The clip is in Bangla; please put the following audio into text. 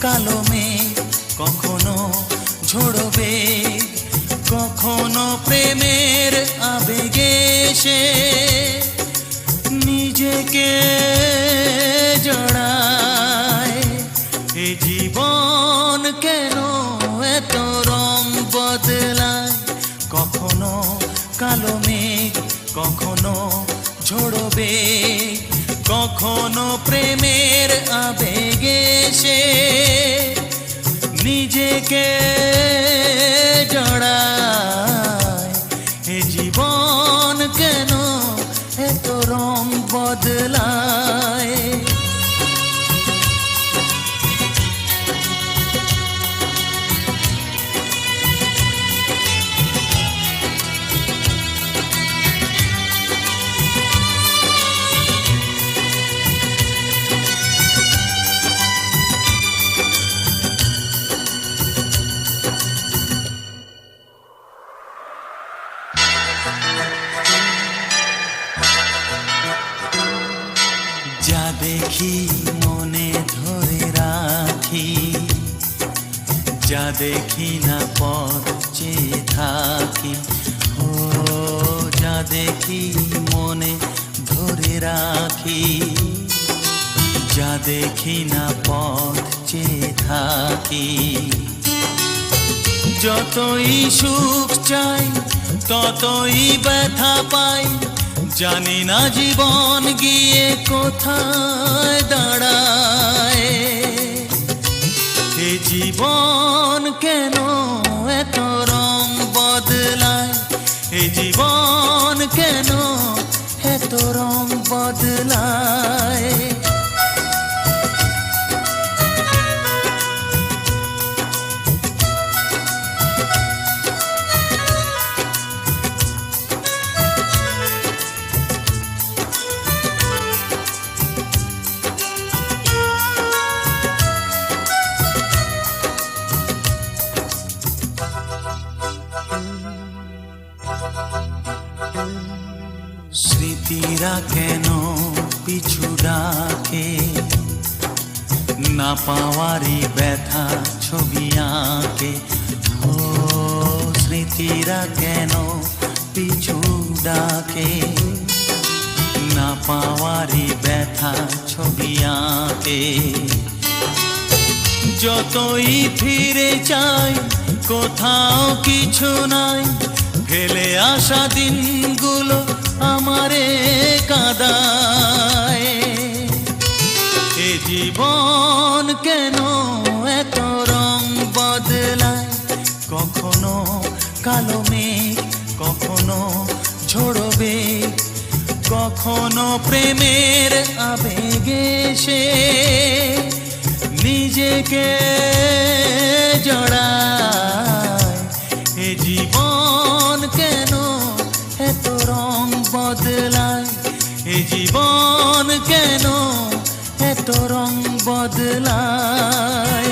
কালো মেঘ কখনো ঝরবে, কখনো প্রেমের আবেগে সে নিজেকে জড়ায়। এ জীবন কেন এত রং বদলায়, কখনো কালো মেঘ কখনো ঝরবে, কখনো প্রেমের আবেগে সে নিজেকে জড়ায়। এ জীবন কেন এত রং বদলায়। যা দেখি মনে ধরে রাখি, যা দেখি না পথ চেয়ে থাকি। ও যা দেখি মনে ধরে রাখি, যা দেখি না পথ চেয়ে থাকি। যতই সুখ চাই ততই ব্যথা পাই, জানি না জীবন গিয়ে কোথায় দাঁড়ায়। এ জীবন কেন এত রং বদলায়, এ জীবন কেন এত রং বদলায়। স্মৃতিরা কেন পিছু ডাকে, না পাওয়ারই ব্যথা ছবি আঁকে। ও স্মৃতিরা কেন পিছু ডাকে, না পাওয়ারই ব্যথা ছবি আঁকে। যতই ফিরে চাই কোথাও কিছু নাই, ফেলে আসা দিনগুলো আমারে কাঁদায়। এ জীবন কেন এত রং বদলায়, কখনো কালো মেঘ কখনো ঝরবে, কখনো প্রেমের আবেগে সে নিজেকে জড়ায়। এ জীবন কেন এত রং বদলায়, এ জীবন কেন এত রং বদলায়।